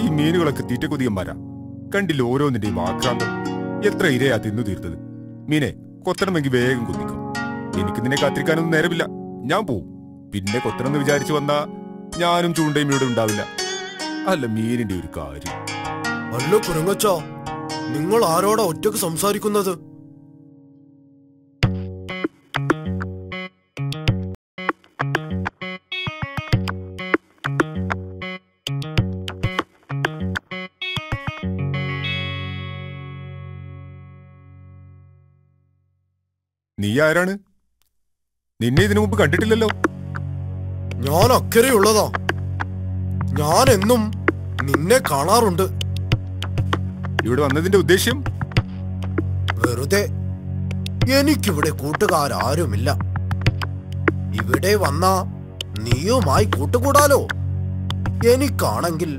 ഈ മീനുകളൊക്കെ തീറ്റ കൊതിയന്മാരാ. കണ്ടില്ല ഓരോന്നിന്റെയും ആക്രാന്തം. എത്ര ഇരയാ തിന്നു തീർത്തത്. മീനെ കൊത്തണമെങ്കിൽ വേഗം കൊത്തിക്കും. എനിക്ക് നിന്നെ കാത്തിരിക്കാനൊന്നും നേരമില്ല. ഞാൻ പോവും. പിന്നെ കൊത്തണമെന്ന് വിചാരിച്ചു വന്നാ ഞാനും ചൂണ്ടയും ഇവിടെ ഉണ്ടാവില്ല. അല്ല മീനിന്റെ ഒരു കാര്യം. അല്ല കുരങ്ങച്ച, നിങ്ങൾ ആരോടാ ഒറ്റക്ക് സംസാരിക്കുന്നത്? നീ ആരാണ്? നിന്നെ ഇതിനു മുമ്പ് കണ്ടിട്ടില്ലല്ലോ. ഞാൻ അക്കരെയുള്ളതാ. ഞാൻ എന്നും നിന്നെ കാണാറുണ്ട്. ഇവിടെ വന്നതിന്റെ ഉദ്ദേശ്യം? വെറുതെ. എനിക്കിവിടെ കൂട്ടുകാരാരുമില്ല. ഇവിടെ വന്നാ നീയുമായി കൂട്ടുകൂടാലോ. എനിക്കാണെങ്കിൽ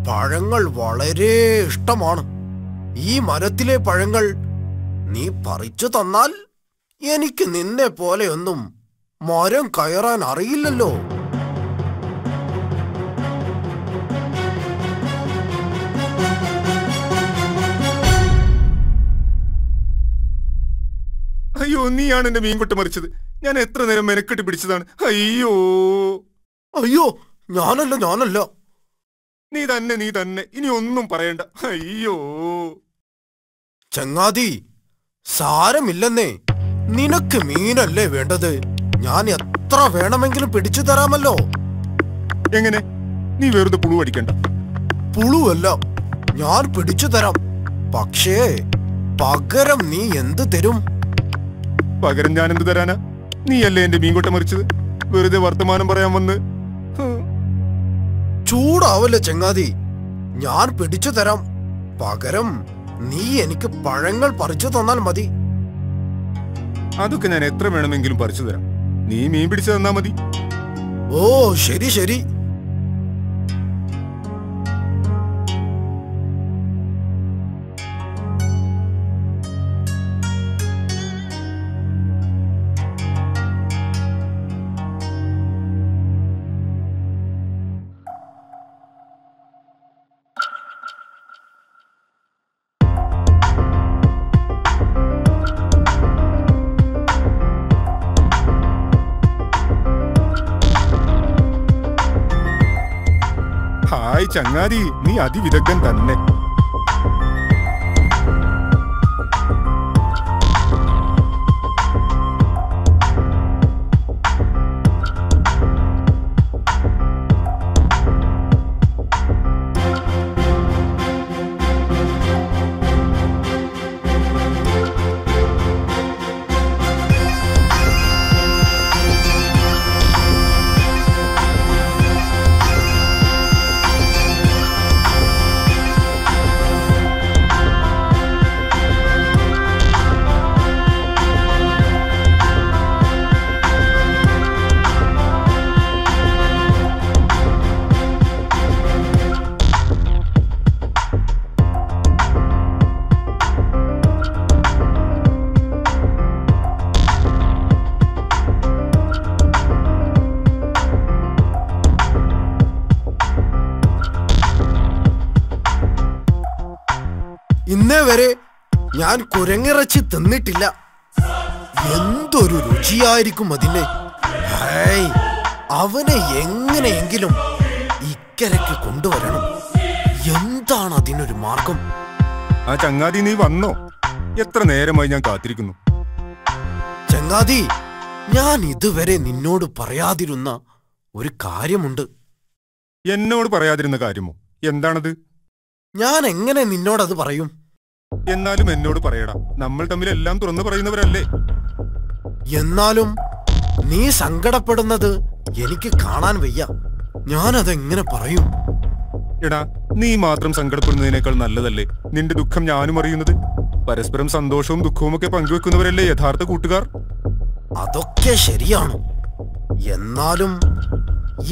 പഴങ്ങൾ വളരെ ഇഷ്ടമാണ്. ഈ മരത്തിലെ പഴങ്ങൾ നീ പറിച്ചു തന്നാൽ എനിക്ക് നിന്നെ പോലെയൊന്നും മരം കയറാൻ അറിയില്ലല്ലോ. അയ്യോ, നീയാണ് എന്റെ മീൻകൊട്ട മറിച്ചത്. ഞാൻ എത്ര നേരം മെനക്കെട്ട് പിടിച്ചതാണ്. അയ്യോ അയ്യോ, ഞാനല്ല. നീ തന്നെ. ഇനി ഒന്നും പറയണ്ട. അയ്യോ ചങ്ങാതി, സാരമില്ലെന്നേ. നിനക്ക് മീനല്ലേ വേണ്ടത്? ഞാൻ എത്ര വേണമെങ്കിലും പിടിച്ചു തരാമല്ലോ. എങ്ങനെ? നീ വെറുതെ പുളു അടിക്കണ്ട. പുളുവല്ല, ഞാൻ പിടിച്ചു തരാം. പക്ഷേ പകരം നീ എന്ത് തരും? പകരം ഞാൻ എന്ത് തരാനാ? നീയല്ലേ എന്റെ മീൻകൊട്ട മറിച്ചത്. വെറുതെ വർത്തമാനം പറയാൻ വന്ന്. ചൂടാവല്ലേ ചങ്ങാതി. ഞാൻ പിടിച്ചു തരാം. പകരം നീ എനിക്ക് പഴങ്ങൾ പറിച്ചു തന്നാൽ മതി. അതൊക്കെ ഞാൻ എത്ര വേണമെങ്കിലും പറിച്ചു തരാം. നീ മീൻ പിടിച്ചു തന്നാ മതി. ഓ ശരി. ഹായ് ചങ്ങാതി, നീ അതിവിദഗ്ധൻ തന്നെ. ഇന്നേ വരെ ഞാൻ കുരങ്ങിറച്ചി തിന്നിട്ടില്ല. എന്തൊരു രുചിയായിരിക്കും അതിന്. അവനെ എങ്ങനെയെങ്കിലും ഇക്കരയ്ക്ക് കൊണ്ടുവരണം. എന്താണ് അതിനൊരു മാർഗം? ആ ചങ്ങാതി, നീ വന്നോ? എത്ര നേരമായി ഞാൻ കാത്തിരിക്കുന്നു. ചങ്ങാതി, ഞാൻ ഇതുവരെ നിന്നോട് പറയാതിരുന്ന ഒരു കാര്യമുണ്ട്. എന്നോട് പറയാതിരുന്ന കാര്യമോ? എന്താണത്? ഞാൻ എങ്ങനെ നിന്നോടത് പറയും? എന്നാലും എന്നോട് പറയടാ. നമ്മൾ തമ്മിൽ എല്ലാം തുറന്നു പറയുന്നവരല്ലേ. എന്നാലും നീ സങ്കടപ്പെടുന്നത് എനിക്ക് കാണാൻ വയ്യ. ഞാനതെങ്ങനെ പറയും? എടാ, നീ മാത്രം സങ്കടപ്പെടുന്നതിനേക്കാൾ നല്ലതല്ലേ നിന്റെ ദുഃഖം ഞാനും അറിയുന്നത്. പരസ്പരം സന്തോഷവും ദുഃഖവും ഒക്കെ പങ്കുവെക്കുന്നവരല്ലേ യഥാർത്ഥ കൂട്ടുകാർ. അതൊക്കെ ശരിയാണ്. എന്നാലും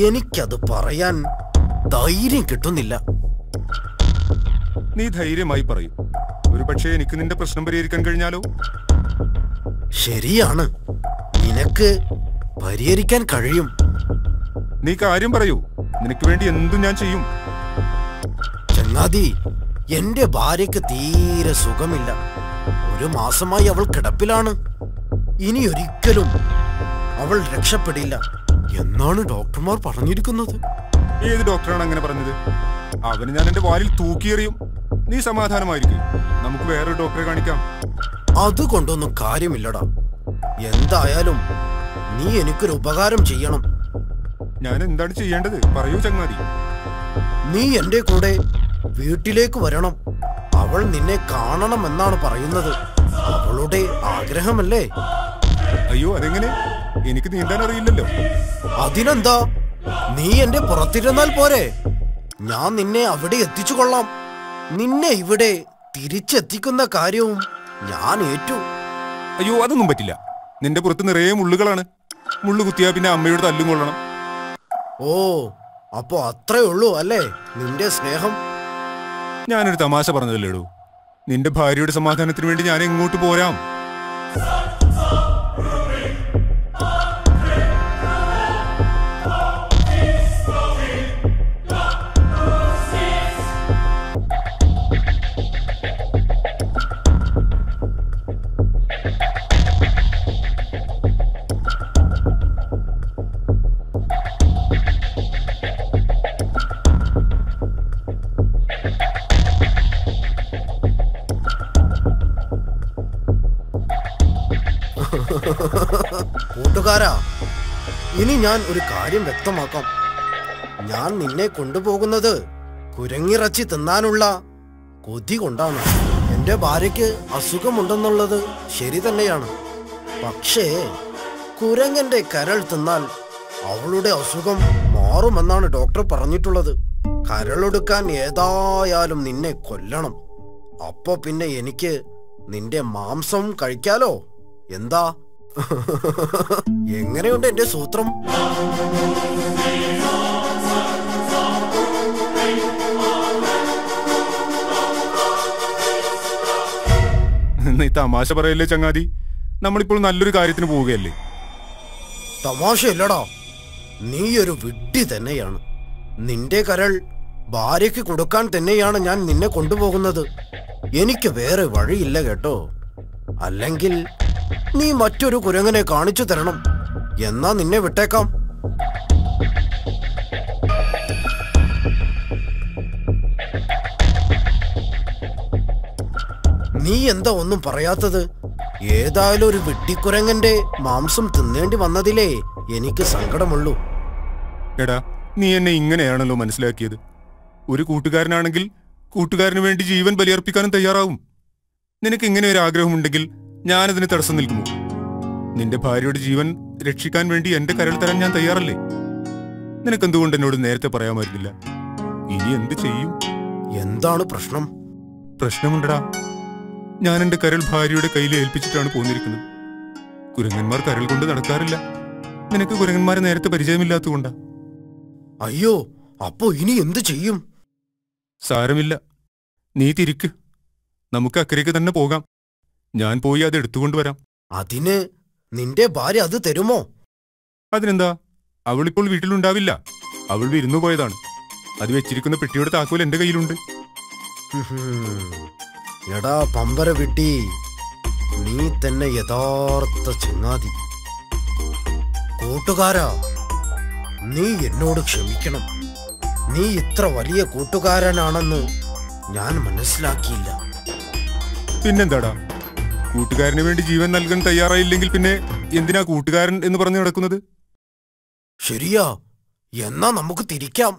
എനിക്കത് പറയാൻ ധൈര്യം കിട്ടുന്നില്ല. നീ ധൈര്യമായി പറയും. ഒരു പക്ഷേ എനിക്ക് നിന്റെ പ്രശ്നം പരിഹരിക്കാൻ കഴിഞ്ഞാലോ? ശരിയാണ്, നിനക്ക് പരിഹരിക്കാൻ കഴിയും. നീ കാര്യം പറയൂ. നിനക്ക് വേണ്ടി എന്തും ഞാൻ ചെയ്യും. ചങ്ങാതി, എന്റെ ഭാര്യക്ക് തീരെ സുഖമില്ല. 1 മാസമായി അവൾ കിടപ്പിലാണ്. ഇനി ഒരിക്കലും അവൾ രക്ഷപ്പെടില്ല എന്നാണ് ഡോക്ടർമാർ പറഞ്ഞിരിക്കുന്നത്. ഏത് ഡോക്ടറാണ് അങ്ങനെ പറഞ്ഞത്? അവന് ഞാൻ എന്റെ വാലിൽ തൂക്കിയെറിയും. നീ സമാധാനമായിരിക്കും, നമുക്ക് വേറൊരു ഡോക്ടറെ കാണിക്കാം. അതുകൊണ്ടൊന്നും കാര്യമില്ലടാ. എന്തായാലും നീ എനിക്കൊരു ഉപകാരം ചെയ്യണം. ഞാൻ എന്താണ് ചെയ്യേണ്ടത് പറയൂ ചങ്ങാതി. നീ എന്റെ കൂടെ വീട്ടിലേക്ക് വരണം. അവൾ നിന്നെ കാണണമെന്നാണ് പറയുന്നത്. അവളുടെ ആഗ്രഹമല്ലേ? അയ്യോ, അതെങ്ങനെ? എനിക്ക് നീന്താൻ അറിയില്ലല്ലോ. അതിനെന്താ, നീ എന്റെ പുറത്തിരുന്നാൽ പോരെ. ഞാൻ നിന്നെ അവിടെ എത്തിച്ചു കൊള്ളാം. നിന്നെ ഇവിടെ തിരിച്ചെത്തിക്കുന്ന കാര്യവും ഞാൻ ഏറ്റു. അയ്യോ, അതൊന്നും പറ്റില്ല. നിന്റെ പുറത്ത് നിറയെ മുള്ളുകളാണ്. മുള്ളു കുത്തിയാ പിന്നെ അമ്മയുടെ തല്ലും കൊള്ളണം. ഓ, അപ്പോ അത്രേ ഉള്ളൂ അല്ലേ നിന്റെ സ്നേഹം? ഞാനൊരു തമാശ പറഞ്ഞതല്ലേടൂ. നിന്റെ ഭാര്യയുടെ സമാധാനത്തിന് വേണ്ടി ഞാൻ എങ്ങോട്ട് പോരാം. കൂട്ടുകാരാ, ഇനി ഞാൻ ഒരു കാര്യം വ്യക്തമാക്കാം. ഞാൻ നിന്നെ കൊണ്ടുപോകുന്നത് കുരങ്ങിറച്ചി തിന്നാനുള്ള കൊതി കൊണ്ടാണ്. എന്റെ ഭാര്യയ്ക്ക് അസുഖമുണ്ടെന്നുള്ളത് ശരി തന്നെയാണ്. പക്ഷേ കുരങ്ങന്റെ കരൾ തിന്നാൽ അവളുടെ അസുഖം മാറുമെന്നാണ് ഡോക്ടർ പറഞ്ഞിട്ടുള്ളത്. കരളെടുക്കാൻ ഏതായാലും നിന്നെ കൊല്ലണം. അപ്പൊ പിന്നെ എനിക്ക് നിന്റെ മാംസം കഴിക്കാലോ. എന്താ? എങ്ങനെയുണ്ട് എന്റെ സൂത്രം? നീ തമാശ പറയല്ലേ ചങ്ങാതി. നമ്മളിപ്പോൾ നല്ലൊരു കാര്യത്തിന് പോവുകയല്ലേ. തമാശയല്ലടാ, നീയൊരു വിഡ്ഢി തന്നെയാണ്. നിന്റെ കരൾ ഭാര്യയ്ക്ക് കൊടുക്കാൻ തന്നെയാണ് ഞാൻ നിന്നെ കൊണ്ടുപോകുന്നത്. എനിക്ക് വേറെ വഴിയില്ല കേട്ടോ. അല്ലെങ്കിൽ നീ മറ്റൊരു കുരങ്ങനെ കാണിച്ചു തരണം. എന്നാ നിന്നെ വിട്ടേക്കാം. നീ എന്താ ഒന്നും പറയാത്തത്? ഏതായാലും ഒരു വെട്ടിക്കുരങ്ങന്റെ മാംസം തിന്നേണ്ടി വന്നതിലേ എനിക്ക് സങ്കടമുള്ളൂ. എടാ, നീ എന്നെ ഇങ്ങനെയാണല്ലോ മനസ്സിലാക്കിയത്. ഒരു കൂട്ടുകാരനാണെങ്കിൽ കൂട്ടുകാരന് വേണ്ടി ജീവൻ ബലിയർപ്പിക്കാനും തയ്യാറാവും. നിനക്ക് ഇങ്ങനെ ഒരു ആഗ്രഹമുണ്ടെങ്കിൽ ഞാനതിന് തടസ്സം നിൽക്കുമോ? നിന്റെ ഭാര്യയുടെ ജീവൻ രക്ഷിക്കാൻ വേണ്ടി എന്റെ കരൾ തരാൻ ഞാൻ തയ്യാറല്ലേ? നിനക്കെന്തുകൊണ്ട് എന്നോട് നേരത്തെ പറയാമായിരുന്നില്ല? ഇനി എന്ത് ചെയ്യും? എന്താണ് പ്രശ്നം? പ്രശ്നമുണ്ടടാ. ഞാൻ എന്റെ കരൾ ഭാര്യയുടെ കയ്യിൽ ഏൽപ്പിച്ചിട്ടാണ് പോന്നിരിക്കുന്നത്. കുരങ്ങന്മാർ കരൾ കൊണ്ട് നടക്കാറില്ല. നിനക്ക് കുരങ്ങന്മാരെ നേരത്തെ പരിചയമില്ലാത്തതുകൊണ്ടാ. അയ്യോ, അപ്പോ ഇനി എന്ത് ചെയ്യും? സാരമില്ല, നീ തിരിക്ക്. നമുക്ക് അക്കരയ്ക്ക് തന്നെ പോകാം. ഞാൻ പോയി അത് എടുത്തുകൊണ്ടുവരാം. അതിന് നിന്റെ ഭാര്യ അത് തരുമോ? അതിനെന്താ, അവളിപ്പോൾ വീട്ടിലുണ്ടാവില്ല. അവൾ വിരുന്നു പോയതാണ്. അത് വെച്ചിരിക്കുന്ന പെട്ടിയുടെ താക്കോൽ എന്റെ കയ്യിലുണ്ട്. എടാ പമ്പര വിട്ടി, നീ തന്നെ യഥാർത്ഥ ചങ്ങാതി. കൂട്ടുകാരാ, നീ എന്നോട് ക്ഷമിക്കണം. നീ ഇത്ര വലിയ കൂട്ടുകാരനാണെന്ന് ഞാൻ മനസ്സിലാക്കിയില്ല. പിന്നെന്താടാ, കൂട്ടുകാരന് വേണ്ടി ജീവൻ നൽകാൻ തയ്യാറായില്ലെങ്കിൽ പിന്നെ എന്തിനാ കൂട്ടുകാരൻ എന്ന് പറഞ്ഞു നടക്കുന്നത്? ശരിയാ, എന്നാ നമുക്ക് തിരിക്കാം.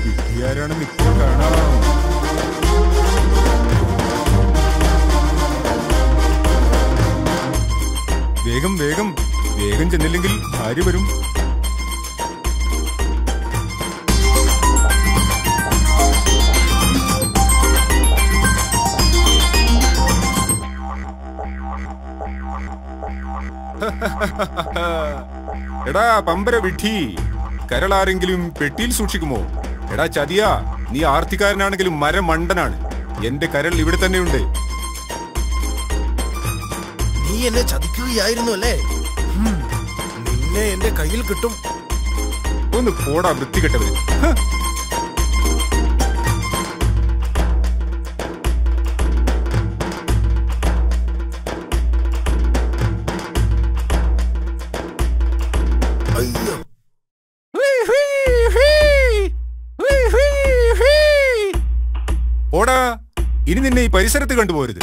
വിദ്യാരാണെന്ന് ഇപ്പോൾ കാണാം. വേഗം വേഗം വേഗം ചെന്നില്ലെങ്കിൽ ഭാര്യ വരും. എടാ പമ്പര വിഡ്ഢി, കരളാരെങ്കിലും പെട്ടിയിൽ സൂക്ഷിക്കുമോ? എടാ ചതിയാ, നീ ആർത്തിക്കാരനാണെങ്കിലും മരമണ്ടനാണ്. എന്റെ കരൾ ഇവിടെ തന്നെയുണ്ട്. നീ എന്നെ ചതിക്കുകയായിരുന്നു അല്ലേ? നിന്നെ എന്റെ കയ്യിൽ കിട്ടും. ഒന്ന് പോടാ വൃത്തികെട്ടവര്. അയ്യോ, പോടാ, ഇനി നിന്നെ ഈ പരിസരത്ത് കണ്ടുപോരുത്.